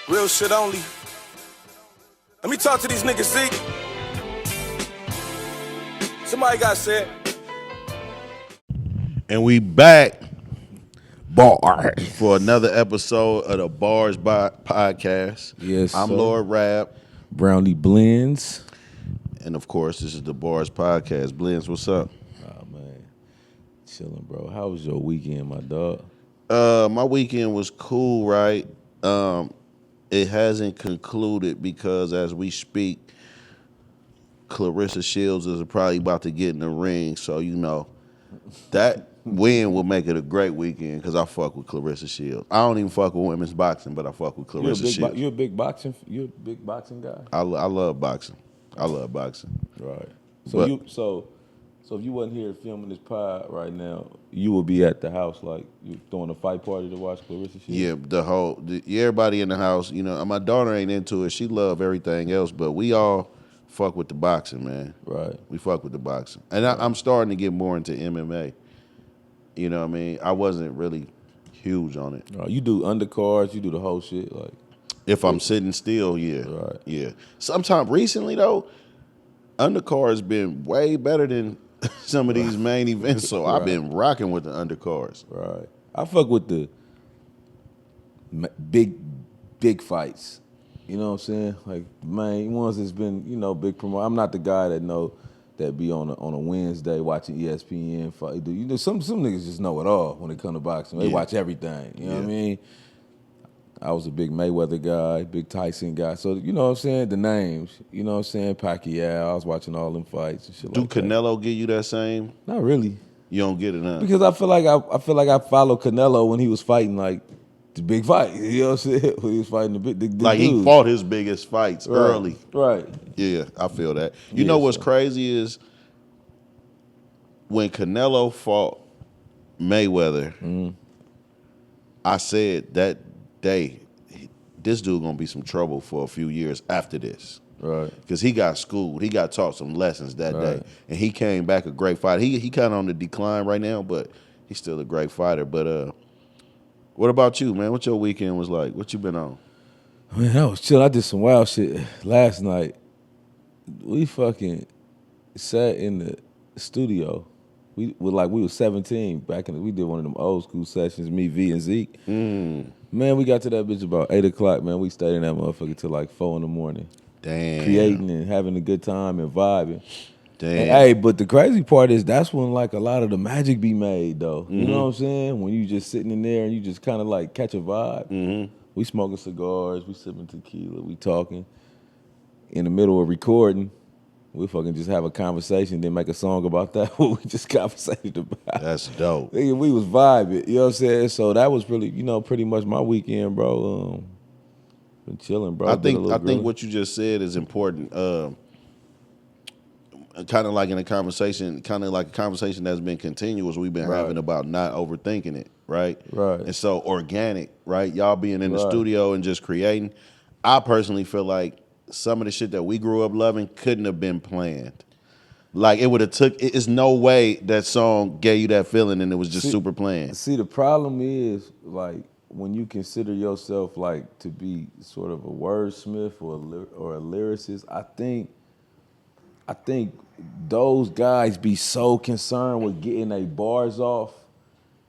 Real shit only. Let me talk to these niggas, Zeke. Somebody got said. And we back Bars. for another episode of the Bars Podcast. Yes, I'm sir. Lord Rab. Brownie Blends. And of course, this is the Bars Podcast. Blends, what's up? Oh, man. Chilling, bro. How was your weekend, my dog? My weekend was cool, right? It hasn't concluded because as we speak, Claressa Shields is probably about to get in the ring. So, that win will make it a great weekend because I fuck with Claressa Shields. I don't even fuck with women's boxing, but I fuck with Claressa Shields. You a big boxing guy? I love boxing. I love boxing. Right. But- So if you wasn't here filming this pod right now, you would be at the house like you throwing a fight party to watch Claressa Shields? Yeah, everybody in the house, my daughter ain't into it. She love everything else, but we all fuck with the boxing, man. Right. We fuck with the boxing. And I'm starting to get more into MMA. You know what I mean? I wasn't really huge on it. You do undercards, you do the whole shit, like. If I'm sitting still, yeah. Right. Yeah. Sometime recently, though, undercard's been way better than some of these main events, so I've been rocking with the undercards. Right. I fuck with the big fights. You know what I'm saying? Like the main ones that's been, big promo. I'm not the guy that be on a Wednesday watching ESPN fight. Some niggas just know it all when it come to boxing. They watch everything. You know what I mean? I was a big Mayweather guy, big Tyson guy. So, you know what I'm saying? The names. You know what I'm saying? Pacquiao. I was watching all them fights and shit like that. Do Canelo give you that same? Not really. You don't get it, huh? Because I feel like I followed Canelo when he was fighting like the big fight. You know what I'm saying? When he was fighting the like dudes. he fought his biggest fights early. Right. Yeah, I feel that. You know what's crazy is when Canelo fought Mayweather, I said that day, this dude gonna be some trouble for a few years after this. Right. Because he got schooled. He got taught some lessons that day. And he came back a great fighter. He kind of on the decline right now, but he's still a great fighter. But what about you, man? What your weekend was like? What you been on? Man, I was chill. I did some wild shit last night. We fucking sat in the studio. We were 17 back in we did one of them old school sessions, me, V, and Zeke. Man, we got to that bitch about 8 o'clock, man. We stayed in that motherfucker till like 4 in the morning. Damn. Creating and having a good time and vibing. Damn. And, hey, but the crazy part is that's when like a lot of the magic be made though. You know what I'm saying? When you just sitting in there and you just kind of like catch a vibe. We smoking cigars, we sipping tequila, we talking. In the middle of recording, we fucking just have a conversation, then make a song about that, what we just conversated about. That's dope. Nigga, we was vibing, you know what I'm saying? So that was really, pretty much my weekend, bro. Been chilling, bro. I think what you just said is important. Kind of like in a conversation, that's been continuous. We've been having about not overthinking it, right? Right. And so organic, right? Y'all being in the studio and just creating. I personally feel like some of the shit that we grew up loving couldn't have been planned. Like it would have took. It's no way that song gave you that feeling and it was just super planned. See, the problem is like when you consider yourself like to be sort of a wordsmith or a lyricist. I think those guys be so concerned with getting their bars off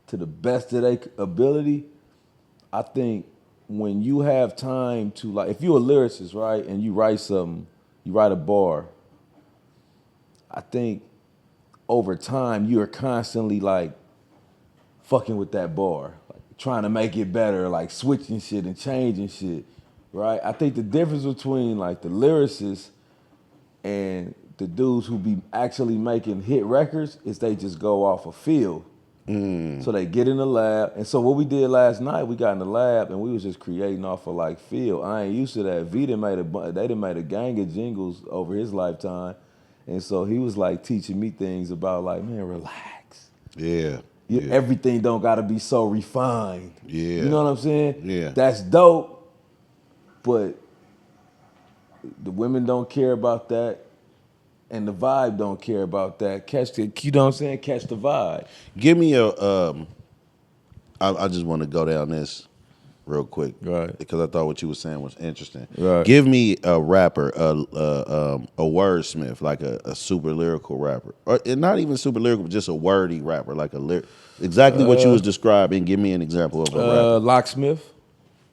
to the best of their ability. I think when you have time to like, if you're a lyricist, right, and you write something, you write a bar, I think over time you are constantly like fucking with that bar, like trying to make it better, like switching shit and changing shit, right? I think the difference between like the lyricists and the dudes who be actually making hit records is they just go off a feel. So they get in the lab. And so what we did last night, we got in the lab and we was just creating off of like feel. I ain't used to that. V done made a gang of jingles over his lifetime. And so he was like teaching me things about like, man, relax. Yeah. Everything don't gotta be so refined. Yeah. You know what I'm saying? Yeah. That's dope, but the women don't care about that. And the vibe don't care about that. You know what I'm saying? Catch the vibe. Give me I just want to go down this. real quick, Right. Because I thought what you were saying was interesting. Right. Give me a rapper, a wordsmith, like a super lyrical rapper, or and not even super lyrical, but just a wordy rapper, like exactly what you was describing. Give me an example of a rapper. Locksmith.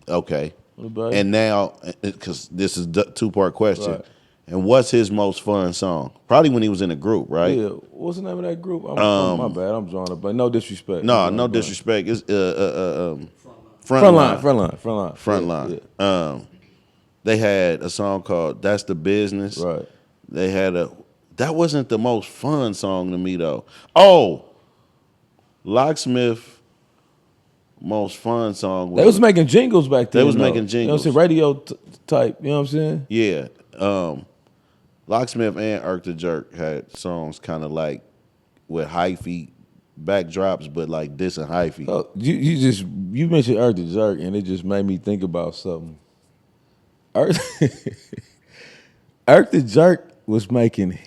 Okay. Everybody. And now, because this is a two-part question, Right. and what's his most fun song? Probably when he was in a group, right? Yeah. What's the name of that group? My bad. I'm drawing up, but no disrespect. No disrespect. It's Frontline. Frontline. They had a song called "That's the Business." Right. They had that wasn't the most fun song to me though. Oh, Locksmith. Most fun song. They was making jingles back then. They was though. making jingles. You know what I'm saying? Radio type. You know what I'm saying? Yeah. Locksmith and Irk the Jerk had songs kind of like with hyphy backdrops, but like this and hyphy. So you mentioned Irk the Jerk, and it just made me think about something. Irk the Jerk was making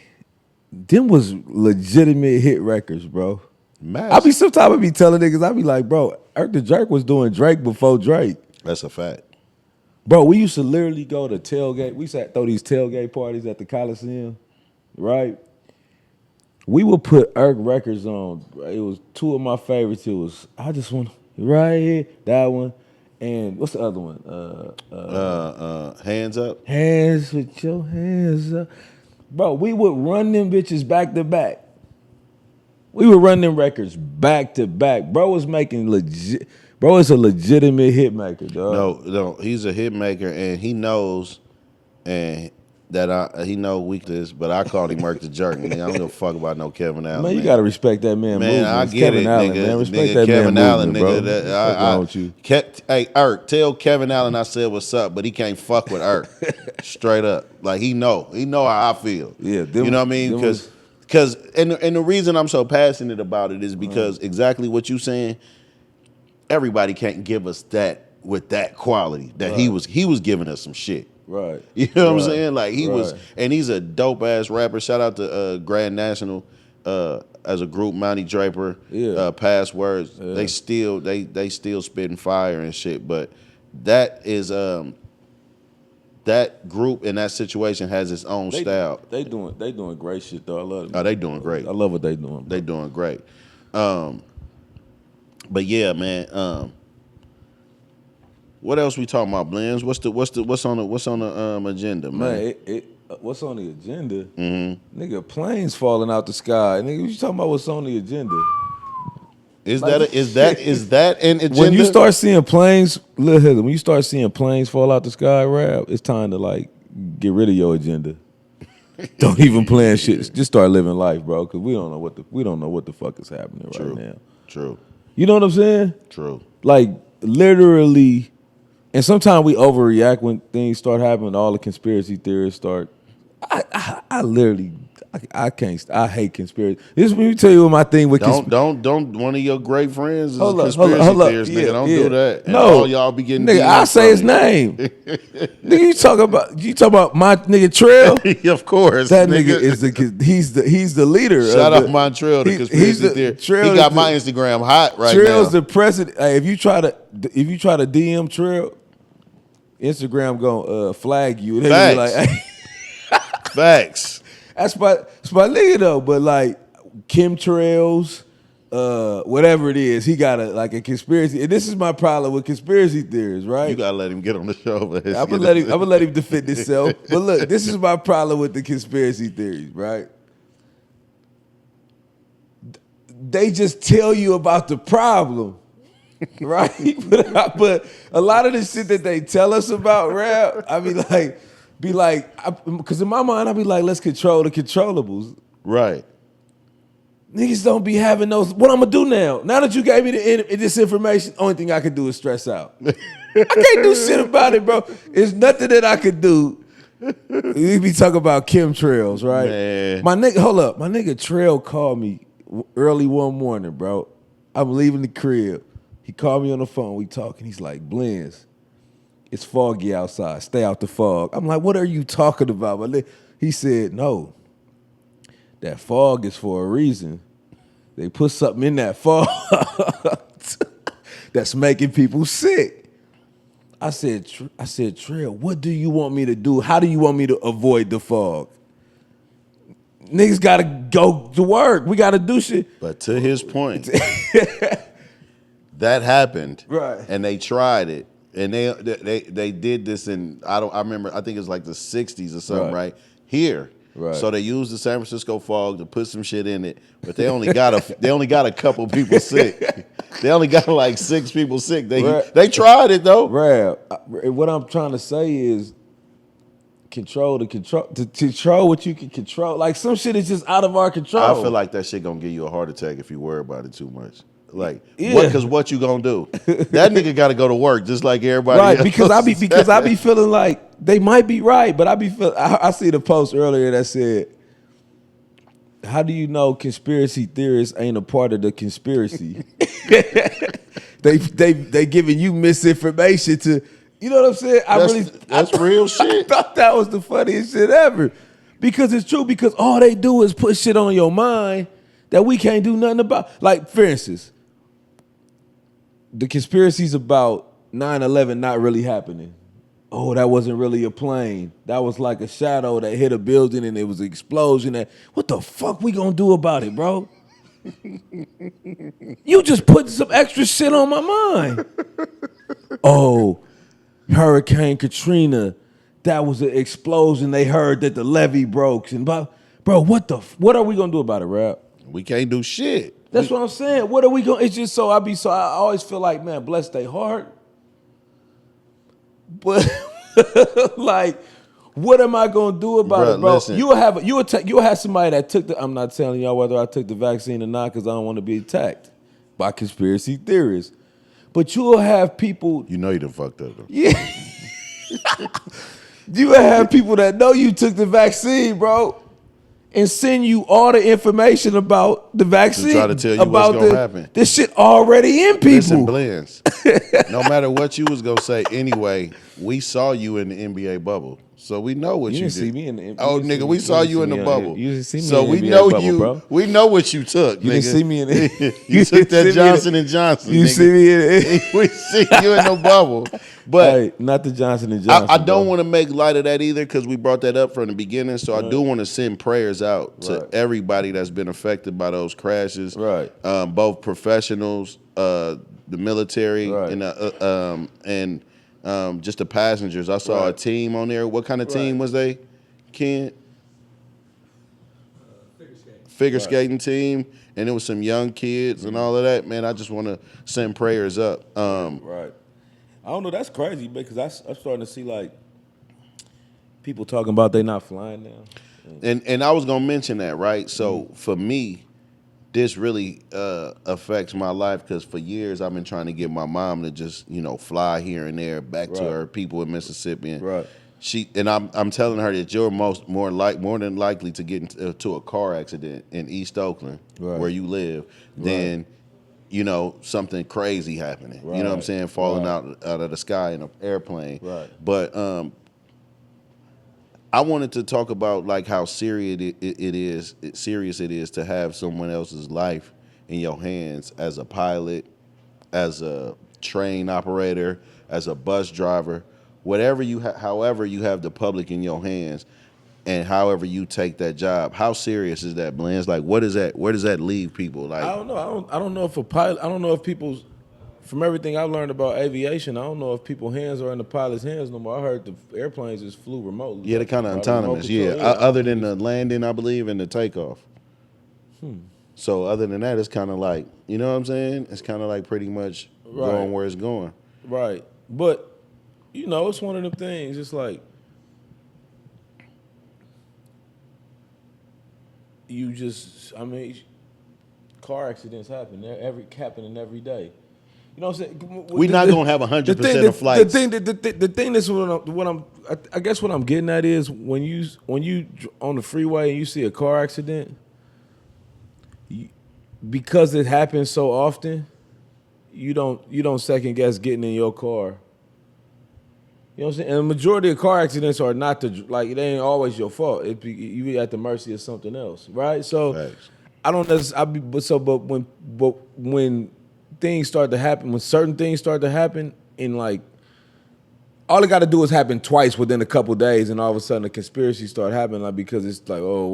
them was legitimate hit records, bro. Sometimes I be telling niggas, I be like, bro, Irk the Jerk was doing Drake before Drake. That's a fact. Bro, we used to literally go to tailgate. We used to throw these tailgate parties at the Coliseum, right? We would put Irk records on. It was two of my favorites. It was I Just Want Right Here, that one, and what's the other one? Hands Up. Hands with your hands up. Bro, we would run them bitches back to back. We would run them records back to back. Bro was making legit. Bro is a legitimate hit maker, dog. No, he's a hit maker, and he knows, and that he know weakness. But I called him Irk the Jerk. Nigga, I don't give a fuck about no Kevin Allen. Man, you gotta respect that man. Man, movement. I get Kevin it, Allen, nigga. man. Respect Nigga, that Kevin man Allen, movement, nigga. bro. What's wrong with you? Hey, Irk, tell Kevin Allen I said what's up, but he can't fuck with Irk. Straight up, like he know how I feel. Yeah, you know what I mean? Because and the reason I'm so passionate about it is because exactly what you saying. Everybody can't give us that with that quality that he was giving us some shit. Right. You know what I'm saying? Like he was, and he's a dope ass rapper. Shout out to Grand National as a group, Monty Draper, Passwords. Yeah. They still spitting fire and shit. But that is that group in that situation has its own style. They doing great shit though. I love them. Oh, they doing great. I love what they doing. They doing great. But yeah, man. What else we talking about, Blends? What's on the agenda, man? What's on the agenda? Mm-hmm. Nigga, planes falling out the sky. Nigga, what you talking about? What's on the agenda? Is that an agenda? When you start seeing planes, Lil Heather, when you start seeing planes fall out the sky, rap, it's time to like get rid of your agenda. Don't even plan shit. Just start living life, bro. Because we don't know what the fuck is happening right now. True. You know what I'm saying? True. Like literally, and sometimes we overreact when things start happening. All the conspiracy theorists start. I literally. I hate conspiracy. This let me tell you what my thing with don't one of your great friends is hold a up, conspiracy theorist, nigga. Yeah, don't do that. And no, all y'all be getting nigga. I say his name. Nigga, you talk about my nigga Trail. Of course, that nigga is he's the leader. Shout out Montreal, the conspiracy theorist. He got my Instagram hot right now. Trail's the president. Hey, if you try to DM Trail, Instagram gonna flag you. They be like, hey. Facts. That's my nigga though, but like chemtrails, whatever it is, he got a conspiracy. And this is my problem with conspiracy theories, right? You gotta let him get on the show. I'm gonna let him defend himself. But look, this is my problem with the conspiracy theories, right? They just tell you about the problem, right? but a lot of the shit that they tell us about rap, I mean, because in my mind, I be like, let's control the controllables. Right. Niggas don't be having those. What I'm gonna do now? Now that you gave me this information, only thing I can do is stress out. I can't do shit about it, bro. It's nothing that I could do. We be talking about chemtrails, right? Man. My nigga, hold up. My nigga Trail called me early one morning, bro. I'm leaving the crib. He called me on the phone. We talking. He's like, Blends, it's foggy outside. Stay out the fog. I'm like, what are you talking about? He said, no, that fog is for a reason. They put something in that fog that's making people sick. I said, Trill, what do you want me to do? How do you want me to avoid the fog? Niggas gotta go to work. We gotta do shit. But to his point, that happened, Right. and they tried it, and they did this in I remember, I think it was like the 60s or something, right? Here. Right. So they used the San Francisco fog to put some shit in it, but they only got a couple people sick. They only got like 6 people sick. They tried it though. Rab, what I'm trying to say is control what you can control. Like some shit is just out of our control. I feel like that shit gonna give you a heart attack if you worry about it too much. Like, yeah. Because what you gonna do? That nigga got to go to work just like everybody right, else. because I be feeling like they might be right, but I see the post earlier that said, how do you know conspiracy theorists ain't a part of the conspiracy? they giving you misinformation to, you know what I'm saying? That's real shit. I thought that was the funniest shit ever. Because it's true, because all they do is put shit on your mind that we can't do nothing about. Like, for instance, the conspiracies about 9/11 not really happening. Oh, that wasn't really a plane. That was like a shadow that hit a building and it was an explosion. What the fuck we gonna do about it, bro? You just put some extra shit on my mind. Oh, Hurricane Katrina, that was an explosion. They heard that the levee broke. And bro, what are we gonna do about it, Rap? We can't do shit. That's what I'm saying. What are we going? It's just so I always feel like, man, bless their heart. But like, what am I gonna do about it, bro? Listen. You'll have somebody that took the. I'm not telling y'all whether I took the vaccine or not because I don't want to be attacked by conspiracy theorists. But you'll have people. You know you done fucked up though. Yeah. You will have people that know you took the vaccine, bro, and send you all the information about the vaccine. To try to tell you what's gonna happen. This shit already in people. Listen, Blends. No matter what you was gonna say anyway, we saw you in the NBA bubble. So we know what you didn't did. see me in the Oh, nigga, we saw you in the bubble. You didn't see me so in the we NBA know bubble, you. bro. We know what you took. You nigga. didn't see me in it. You took that Johnson and Johnson. You nigga. see me in it. We see you in the bubble. But Hey, not the Johnson and Johnson. I don't want to make light of that either because we brought that up from the beginning. So I do want to send prayers out to everybody that's been affected by those crashes. Right. Both professionals, the military, and just the passengers. I saw a team on there. What kind of team was they, Ken? Figure skating team. And it was some young kids and all of that. Man, I just want to send prayers up. Right. I don't know. That's crazy because I'm starting to see like people talking about they not flying now. And I was gonna mention that, right? So for me, this really affects my life because for years I've been trying to get my mom to just fly here and there back to her people in Mississippi. And I'm telling her that you're more than likely to get into a car accident in East Oakland where you live than something crazy happening. You know what I'm saying? Falling out of the sky in an airplane. Right. But I wanted to talk about like how serious it is to have someone else's life in your hands as a pilot, as a train operator, as a bus driver, whatever however you have the public in your hands, and however you take that job. How serious is that, Blends? Like, what is that? Where does that leave people? Like, I don't know. I don't know if a pilot. I don't know if people's. From everything I've learned about aviation, I don't know if people's hands are in the pilot's hands no more. I heard the airplanes just flew remotely. Yeah, they're kind of autonomous. Other than the landing, I believe, and the takeoff. So other than that, it's kind of like, you know what I'm saying? It's kind of like pretty much going where it's going. Right. But, it's one of them things. It's like, car accidents happen. Happening every day. You know what I'm saying? We're not gonna have 100% of flights. The thing that's I guess what I'm getting at is when you on the freeway and you see a car accident, because it happens so often, you don't second guess getting in your car. You know what I'm saying? And the majority of car accidents are not they ain't always your fault. You be at the mercy of something else, right? So Thanks. I don't necessarily. But when things start to happen, when certain things start to happen in like all it got to do is happen twice within a couple days, and all of a sudden a conspiracy start happening. Like, because it's like, oh,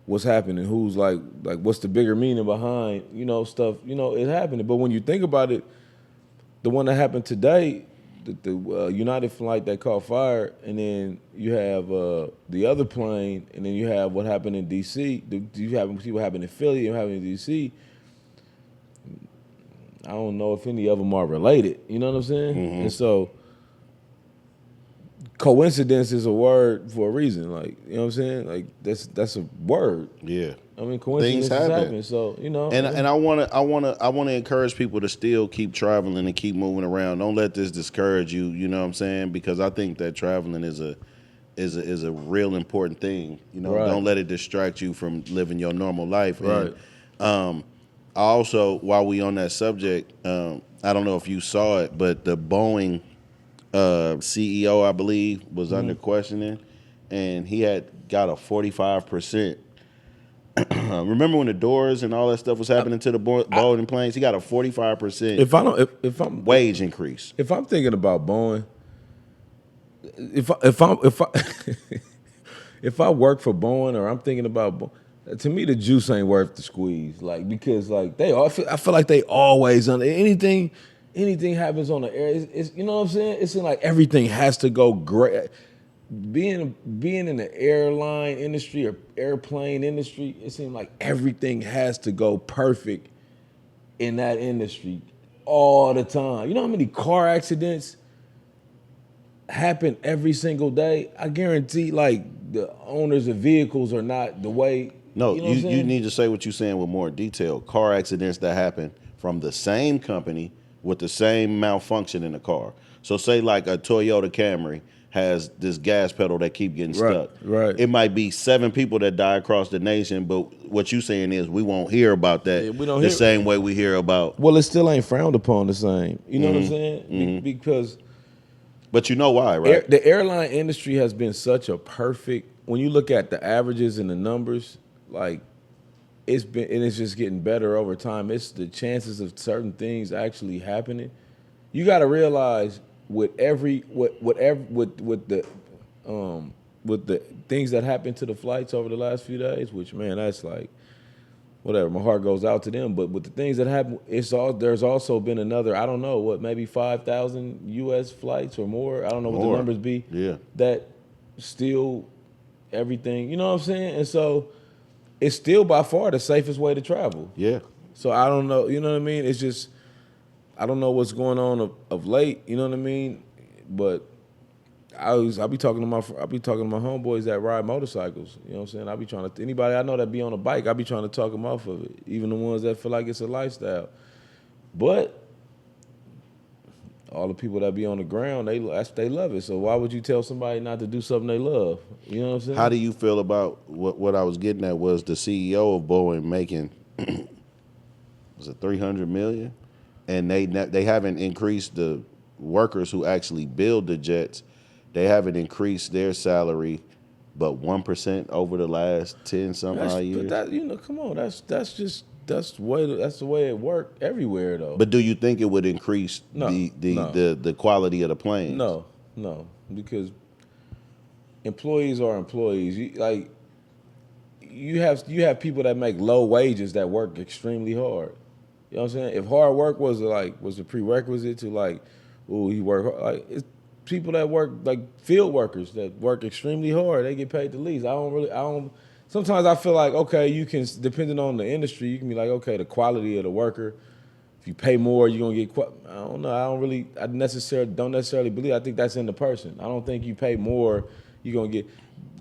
what's happening? Who's like what's the bigger meaning behind stuff? It happening. But when you think about it, the one that happened today, the United flight that caught fire, and then you have the other plane, and then you have what happened in D.C. You have what happened in Philly and what happened in D.C. I don't know if any of them are related. You know what I'm saying? Mm-hmm. And so, coincidence is a word for a reason. Like, you know what I'm saying? Like, that's a word. Yeah. I mean, coincidences happen. So, And I wanna encourage people to still keep traveling and keep moving around. Don't let this discourage you. You know what I'm saying? Because I think that traveling is a real important thing. Right. Don't let it distract you from living your normal life. Right. And I also, while we on that subject, I don't know if you saw it, but the Boeing CEO, I believe, was under questioning, and he had got a 45%. Remember when the doors and all that stuff was happening to the Boeing planes? He got a 45% if I'm wage increase. if I'm thinking about Boeing, if I if I work for Boeing or I'm thinking about Boeing, to me the juice ain't worth the squeeze. Like, because like I feel like they always on anything happens on the air. It's you know what I'm saying? It seems like everything has to go great. Being in the airline industry or airplane industry, it seems like everything has to go perfect in that industry all the time. You know how many car accidents happen every single day? I guarantee, like, the owners of vehicles are not the way. No, you know what I'm you saying? need to say what you're saying with more detail. Car accidents that happen from the same company with the same malfunction in the car. So say like a Toyota Camry has this gas pedal that keep getting stuck. Right. It might be 7 people that die across the nation, but what you saying is we won't hear about that the same way we hear about. Well, it still ain't frowned upon the same. You know what I'm saying? Because But you know why, right? the airline industry has been such a perfect. When you look at the averages and the numbers, like, it's just getting better over time. It's the chances of certain things actually happening. You got to realize with the things that happened to the flights over the last few days, which, man, that's like whatever. My heart goes out to them. But with the things that happen, there's also been another, I don't know, maybe 5,000 U.S. flights or more. I don't know what the numbers be. Yeah. That still everything. You know what I'm saying? And so it's still by far the safest way to travel. Yeah. So I don't know. You know what I mean? It's just, I don't know what's going on of late. You know what I mean? But I be talking to my homeboys that ride motorcycles. You know what I'm saying? I be trying to, anybody I know that be on a bike, I be trying to talk them off of it. Even the ones that feel like it's a lifestyle. But all the people that be on the ground, they love it. So why would you tell somebody not to do something they love? You know what I'm saying? How do you feel about what I was getting at was the CEO of Boeing making was it $300 million, and they haven't increased the workers who actually build the jets. They haven't increased their salary, but 1% over the last 10-some odd years. But that, come on, that's the way it worked everywhere though. But do you think it would increase the quality of the planes? No, because employees are employees. You have people that make low wages that work extremely hard. You know what I'm saying? If hard work was a prerequisite to he work hard, it's people that work like field workers that work extremely hard. They get paid the least. Sometimes I feel like, okay, you can, depending on the industry, you can be like, okay, the quality of the worker. If you pay more, you're gonna get. I don't know. I don't necessarily believe. I think that's in the person. I don't think you pay more, you're gonna get.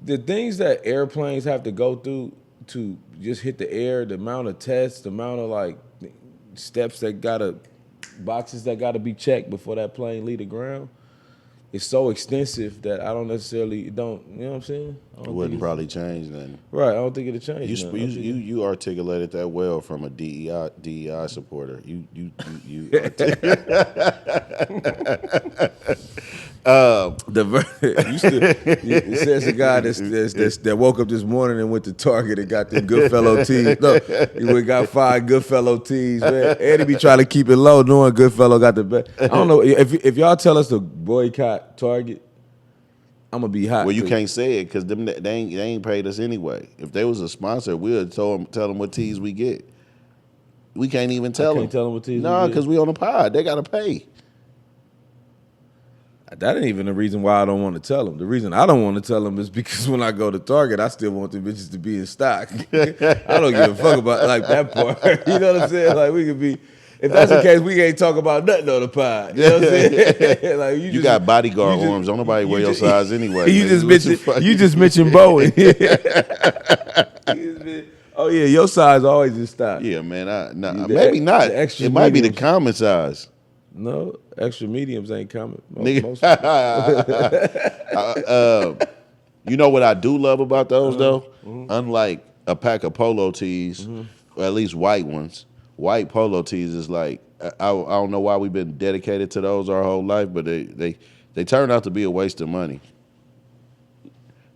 The things that airplanes have to go through to just hit the air, the amount of tests, the amount of steps boxes that gotta be checked before that plane leave the ground. It's so extensive that I don't necessarily you know what I'm saying? It wouldn't probably change then. Right, I don't think it'll change. You articulated that well from a DEI supporter. You it says the guy that woke up this morning and went to Target and got them Goodfellow tees. No, he got 5 Goodfellow tees, man. Eddie be trying to keep it low, knowing Goodfellow got the best. I don't know if y'all tell us to boycott hot, Target, I'm gonna be hot. Well, you can't say it because they ain't paid us anyway. If they was a sponsor, we would tell them what teas we get. We can't even tell them. Can't tell them what teas we No, get? because we on the pod. They gotta pay. That ain't even the reason why I don't want to tell them. The reason I don't want to tell them is because when I go to Target, I still want the bitches to be in stock. I don't give a fuck about like that part. You know what I'm saying? Like we could be. If that's the case, we ain't talk about nothing on the pod. You know what I'm saying? Like You got bodyguard arms. Don't nobody wear your size anyway. You nigga. you just mentioned Bowen. Oh yeah, your size always in stock. Yeah, man. Maybe not. It might be the common size. No, extra mediums ain't coming. Nigga. You know what I do love about those though? Unlike a pack of polo tees, or at least white ones, white polo tees is like I don't know why we've been dedicated to those our whole life, but they turn out to be a waste of money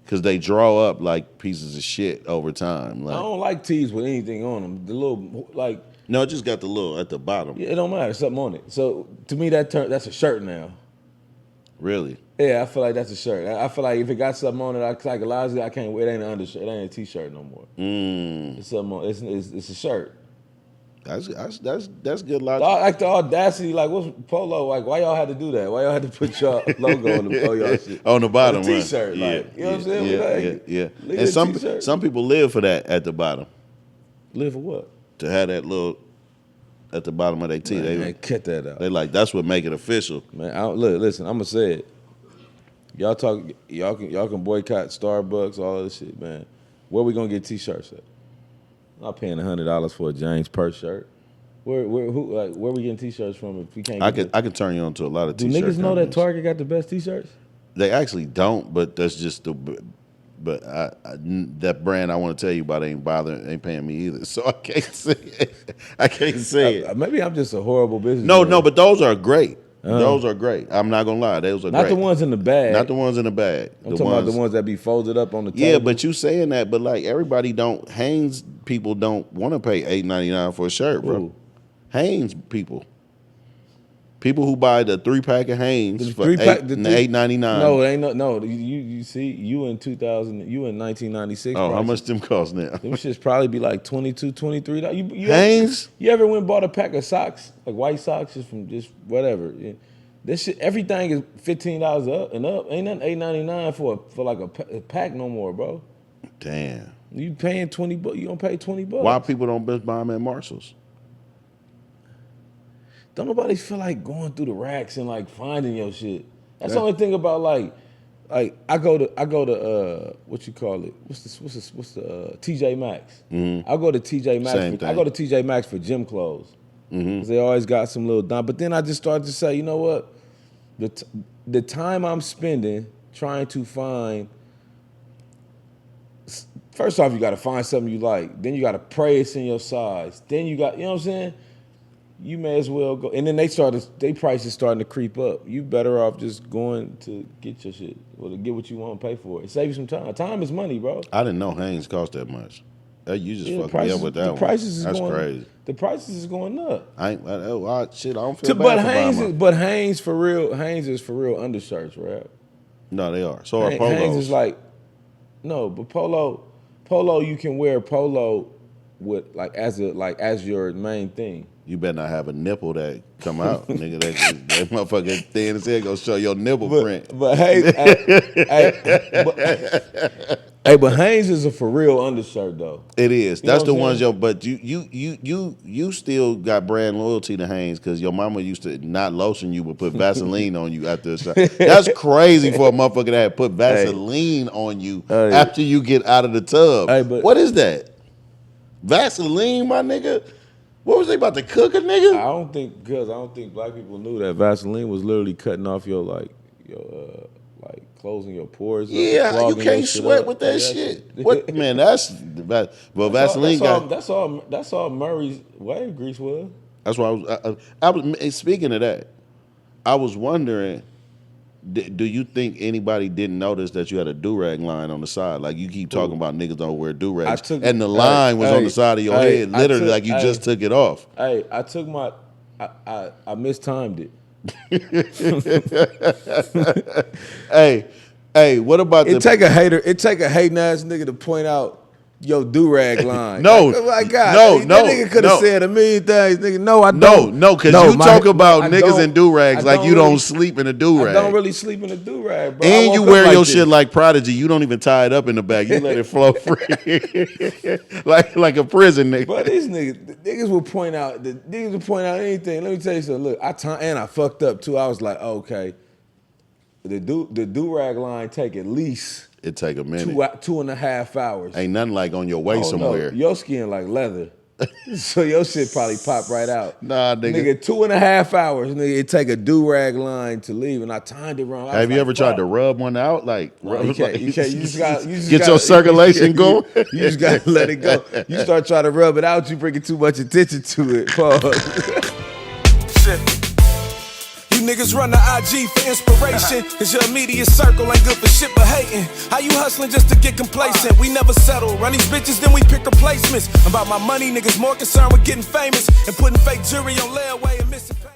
because they draw up like pieces of shit over time. Like, I don't like tees with anything on them. The little like. No, it just got the little at the bottom. Yeah, it don't matter. Something on it. So to me, that's a shirt now. Really? Yeah, I feel like that's a shirt. I feel like if it got something on it, psychologically, I can't. It ain't an undershirt. It ain't a t-shirt no more. It's something on. It's a shirt. That's good logic. Like the audacity, like what's polo? Like why y'all had to do that? Why y'all had to put y'all logo on the y'all shit on the bottom? on the t-shirt, like you know what I'm saying? Yeah. And some people live for that at the bottom. Live for what? To have that little at the bottom of their tee. Man, cut that out. They like that's what make it official. Man, listen, I'm gonna say it. Y'all can boycott Starbucks, all of this shit, man. Where we gonna get t-shirts at? I'm not paying $100 for a James Purse shirt. Where we getting t-shirts from if we can't? I can turn you on to a lot of t-shirts. Do niggas know that Target got the best t-shirts? They actually don't, but that's just the. But that brand I want to tell you about ain't paying me either, so I can't say it. I can't say it. Maybe I'm just a horrible business. No, but those are great. Those are great. I'm not gonna lie, those are not great. the ones in the bag. Not the ones in the bag. I'm talking about the ones that be folded up on the table. Yeah, but you saying that, but like everybody don't. Hanes people don't want to pay $8.99 for a shirt, bro. Ooh. Hanes people. People who buy the 3-pack of Hanes for $8.99. No, it ain't no. You see, you in 1996. Oh, how much them cost now? Them shits probably be like $22, $23. Hanes? You ever went and bought a pack of socks, like white socks, just from just whatever? Yeah. This shit, everything is $15 up and up. Ain't nothing $8.99 for like a pack no more, bro. Damn. You paying $20? You don't pay $20? Why people don't just buy them at Marshall's? Don't nobody feel like going through the racks and like finding your shit. That's the only thing about like I go to what you call it? What's the TJ Maxx? I go to TJ Maxx. I go to TJ Maxx for gym clothes because they always got some little dime. But then I just started to say, you know what? The time I'm spending trying to find. First off, you got to find something you like. Then you got to pray it's in your size. Then you got, you know what I'm saying? You may as well go. And then they prices starting to creep up. You better off just going to get your shit or to get what you want to pay for it. It saves you some time. Time is money, bro. I didn't know Hanes cost that much. You just fucked me up with that one. That's crazy. The prices is going up. I don't feel bad But Hanes for real. Hanes is for real undershirts, right? No, they are. So are polos. Hanes is like, no, but polo you can wear polo with as your main thing. You better not have a nipple that come out, nigga. That motherfucker thin as hell gonna show your nipple print. But but Hanes is a for real undershirt though. It is. That's the ones but you still got brand loyalty to Hanes because your mama used to not lotion you but put Vaseline on you after a shot. That's crazy for a motherfucker that put Vaseline on you after you get out of the tub. What is that? Vaseline, my nigga? What was they about to cook a nigga? I don't think black people knew that Vaseline was literally cutting off your closing your pores. Yeah, you can't sweat with that shit. What man? That's Vaseline got. That's all Murray's wave grease was. That's why I was speaking of that. I was wondering, do you think anybody didn't notice that you had a do-rag line on the side? Like you keep talking about niggas don't wear do-rags. And the line was on the side of your head, literally like you just took it off. Hey, I took my, I mistimed it. Hey, what about It take a hating ass nigga to point out your do-rag line. No, like God, no, that no, nigga could have no. said a million things. Nigga, no, I No, don't. no, because you talk about I niggas don't- in do-rags I like you really- don't sleep in a do-rag. I don't really sleep in a do-rag, bro. I And you woke up wear like your this. shit like Prodigy. You don't even tie it up in the back. You let it flow free. like a prison nigga. But these niggas will point out anything. Let me tell you something. Look, I fucked up too. I was like, okay, the do-rag line take at least It take a minute. 2.5 hours. Ain't nothing like on your way somewhere. No. Your skin like leather. So your shit probably pop right out. Nah, nigga. 2.5 hours, nigga, it take a do-rag line to leave, and I timed it wrong. Have you ever tried to rub one out? Like, No, you can't. You just got get your circulation going. You just got to let it go. You start trying to rub it out, you bringing too much attention to it. Pause. Shit. You niggas run to IG for inspiration, cause your immediate circle ain't good for shit but hating. How you hustling just to get complacent? We never settle. Run these bitches, then we pick replacements. About my money, niggas more concerned with getting famous and putting fake jewelry on layaway and missing pay.